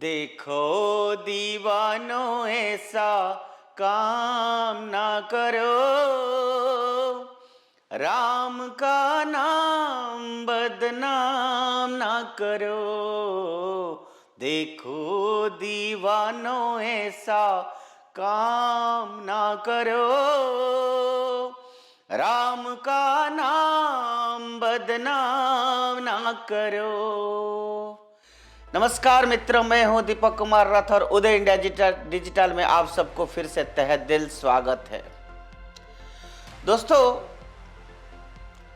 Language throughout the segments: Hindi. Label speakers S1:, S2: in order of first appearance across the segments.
S1: देखो दीवानों ऐसा काम ना करो, राम का नाम बदनाम ना करो। देखो दीवानों ऐसा काम ना करो, राम का नाम बदनाम ना करो। नमस्कार मित्रों, मैं हूं दीपक कुमार रथ और उदय इंडिया डिजिटल में आप सबको फिर से तहे दिल स्वागत है। दोस्तों,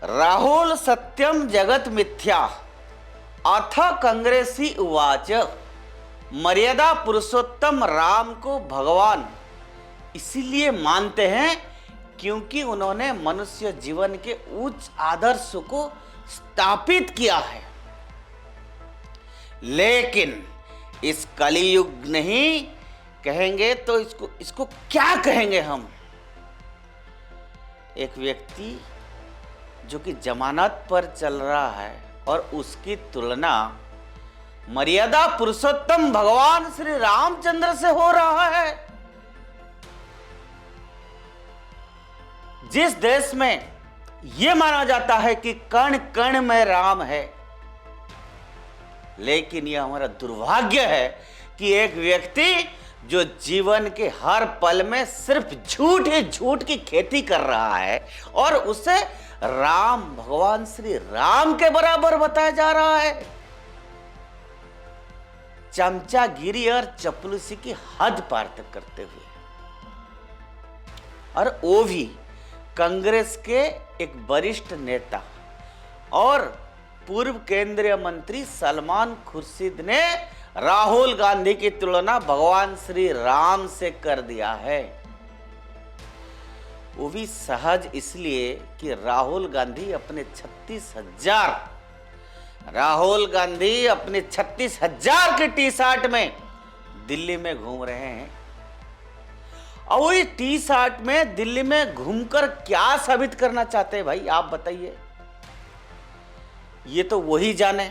S1: राहुल सत्यम जगत मिथ्या अथ कांग्रेसी उवाच मर्यादा पुरुषोत्तम राम को भगवान इसीलिए मानते हैं क्योंकि उन्होंने मनुष्य जीवन के उच्च आदर्श को स्थापित किया है। लेकिन इस कलियुग नहीं कहेंगे तो इसको क्या कहेंगे हम? एक व्यक्ति जो कि जमानत पर चल रहा है और उसकी तुलना मर्यादा पुरुषोत्तम भगवान श्री रामचंद्र से हो रहा है। जिस देश में यह माना जाता है कि कण कण में राम है, लेकिन यह हमारा दुर्भाग्य है कि एक व्यक्ति जो जीवन के हर पल में सिर्फ झूठ ही झूठ की खेती कर रहा है और उसे राम भगवान श्री राम के बराबर बताया जा रहा है। चमचागिरी और चपलूसी की हद पार तक करते हुए, और वो भी कांग्रेस के एक वरिष्ठ नेता और पूर्व केंद्रीय मंत्री सलमान खुर्शीद ने राहुल गांधी की तुलना भगवान श्री राम से कर दिया है। वो भी सहज इसलिए कि राहुल गांधी अपने 36,000 के टी शर्ट में दिल्ली में घूम रहे हैं। और वही टी शर्ट में दिल्ली में घूमकर क्या साबित करना चाहते हैं भाई, आप बताइए। ये तो वही जाने,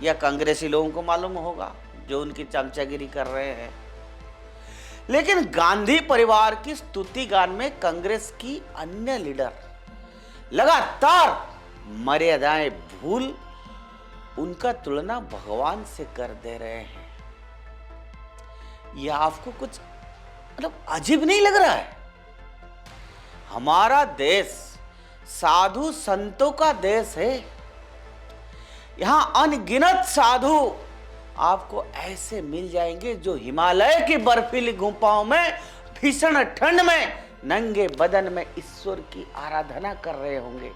S1: या कांग्रेसी लोगों को मालूम होगा जो उनकी चमचागिरी कर रहे हैं। लेकिन गांधी परिवार की स्तुति गान में कांग्रेस की अन्य लीडर लगातार मर्यादाएं भूल उनका तुलना भगवान से कर दे रहे हैं। यह आपको कुछ अजीब नहीं लग रहा है? हमारा देश साधु संतों का देश है। यहां अनगिनत साधु आपको ऐसे मिल जाएंगे जो हिमालय की बर्फीली गुफाओं में भीषण ठंड में नंगे बदन में ईश्वर की आराधना कर रहे होंगे।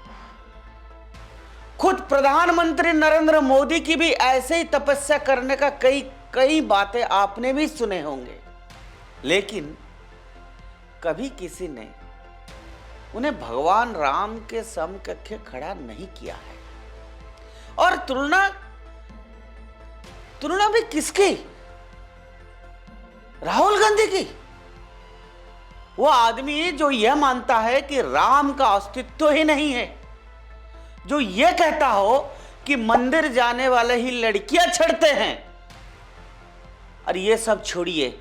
S1: खुद प्रधानमंत्री नरेंद्र मोदी की भी ऐसे ही तपस्या करने का कई बातें आपने भी सुने होंगे। लेकिन कभी किसी ने उन्हें भगवान राम के समकक्ष खड़ा नहीं किया है। और तुलना भी किसकी? राहुल गांधी की। वो आदमी जो यह मानता है कि राम का अस्तित्व ही नहीं है, जो यह कहता हो कि मंदिर जाने वाले ही लड़कियां छेड़ते हैं। और ये सब छोड़िए,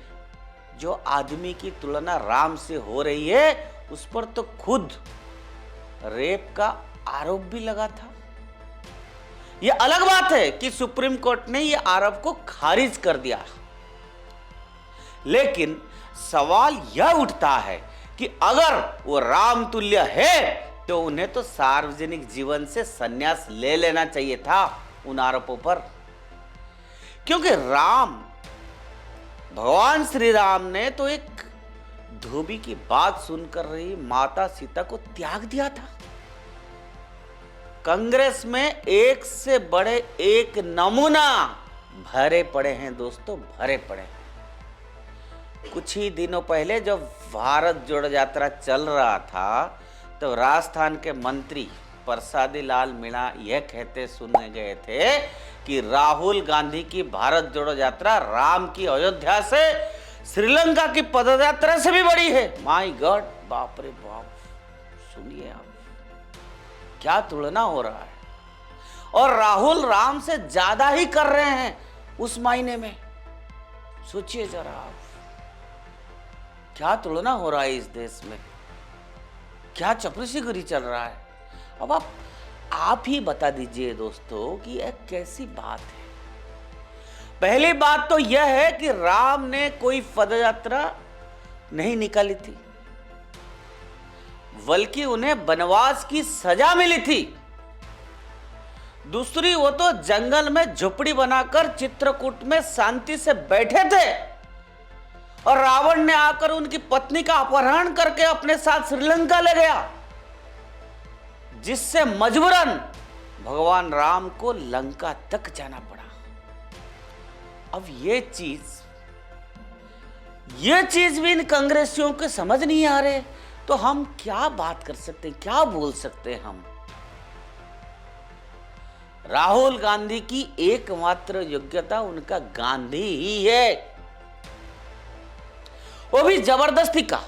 S1: जो आदमी की तुलना राम से हो रही है उस पर तो खुद रेप का आरोप भी लगा था। यह अलग बात है कि सुप्रीम कोर्ट ने यह आरोप को खारिज कर दिया। लेकिन सवाल यह उठता है कि अगर वो राम तुल्य है तो उन्हें तो सार्वजनिक जीवन से संन्यास ले लेना चाहिए था उन आरोपों पर। क्योंकि भगवान श्री राम ने तो एक धोबी की बात सुनकर रही माता सीता को त्याग दिया था। कांग्रेस में एक से बड़े एक नमूना भरे पड़े हैं दोस्तों, भरे पड़े हैं। कुछ ही दिनों पहले जब भारत जोड़ो यात्रा चल रहा था तो राजस्थान के मंत्री प्रसादी लाल मीणा यह कहते सुने गए थे कि राहुल गांधी की भारत जोड़ो यात्रा राम की अयोध्या से श्रीलंका की पदयात्रा से भी बड़ी है। माय गॉड, बाप रे बाप, सुनिए आप क्या तुलना हो रहा है। और राहुल राम से ज्यादा ही कर रहे हैं। उस मायने में सोचिए जरा आप, क्या तुलना हो रहा है इस देश में, क्या चपरासीगिरी चल रहा है। अब आप ही बता दीजिए दोस्तों कि यह कैसी बात है। पहली बात तो यह है कि राम ने कोई पदयात्रा नहीं निकाली थी, बल्कि उन्हें वनवास की सजा मिली थी। दूसरी, वो तो जंगल में झोपड़ी बनाकर चित्रकूट में शांति से बैठे थे और रावण ने आकर उनकी पत्नी का अपहरण करके अपने साथ श्रीलंका ले गया, जिससे मजबूरन भगवान राम को लंका तक जाना पड़ा। अब ये चीज भी इन कांग्रेसियों को समझ नहीं आ रहे, तो हम क्या बात कर सकते हैं, क्या बोल सकते हैं हम। राहुल गांधी की एकमात्र योग्यता उनका गांधी ही है, वो भी जबरदस्ती का।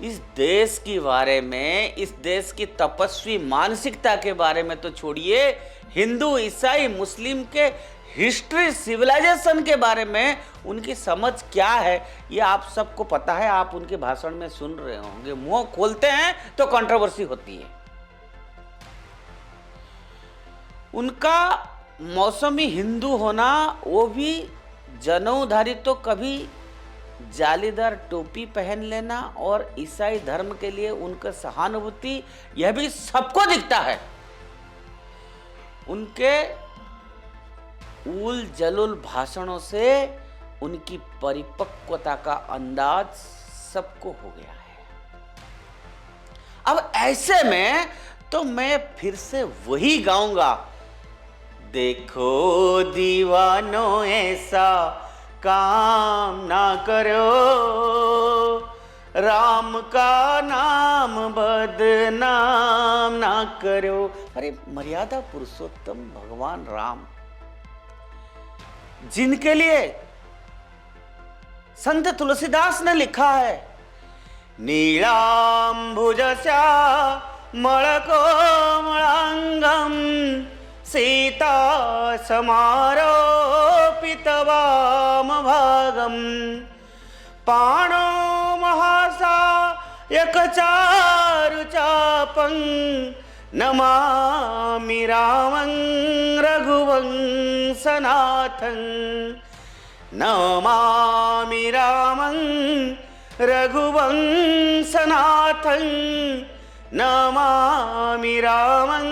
S1: इस देश के बारे में, इस देश की तपस्वी मानसिकता के बारे में तो छोड़िए, हिंदू, ईसाई, मुस्लिम के हिस्ट्री, सिविलाइजेशन के बारे में उनकी समझ क्या है ये आप सबको पता है। आप उनके भाषण में सुन रहे होंगे, मुंह खोलते हैं तो कंट्रोवर्सी होती है। उनका मौसमी हिंदू होना, वो भी जनेऊधारी, तो कभी जालीदार टोपी पहन लेना, और ईसाई धर्म के लिए उनका सहानुभूति, यह भी सबको दिखता है। उनके उल जलुल भाषणों से उनकी परिपक्वता का अंदाज सबको हो गया है। अब ऐसे में तो मैं फिर से वही गाऊंगा, देखो दीवानों ऐसा काम ना करो, राम का नाम बदनाम ना करो। अरे मर्यादा पुरुषोत्तम भगवान राम, जिनके लिए संत तुलसीदास ने लिखा है, नीलांबुजस्या मलकोमलांगम सीता समारोपित वामभागम पाणो महासायकचारु चापं नमामि रामं रघुवंशनाथं नमामि रामं रघुवंशनाथं नमामि रामं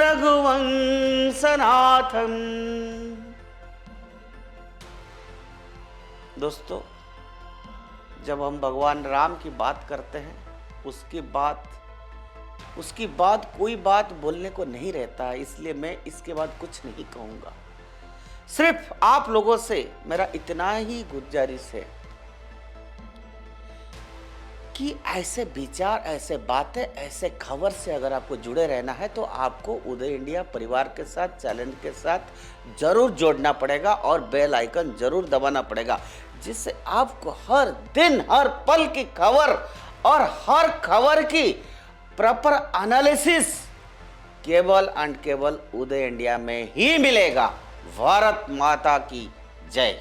S1: रघुवंशनाथं। दोस्तों, जब हम भगवान राम की बात करते हैं, उसकी बाद कोई बात बोलने को नहीं रहता, इसलिए मैं इसके बाद कुछ नहीं कहूंगा। सिर्फ आप लोगों से मेरा इतना ही गुजारिश है कि ऐसे विचार, ऐसे बातें, ऐसे खबर से अगर आपको जुड़े रहना है तो आपको उदय इंडिया परिवार के साथ, चैलेंज के साथ जरूर जोड़ना पड़ेगा और बेल आइकन जरूर दबाना पड़ेगा, जिससे आपको हर दिन, हर पल की खबर और हर खबर की प्रॉपर एनालिसिस केवल एंड केवल उदय इंडिया में ही मिलेगा। भारत माता की जय।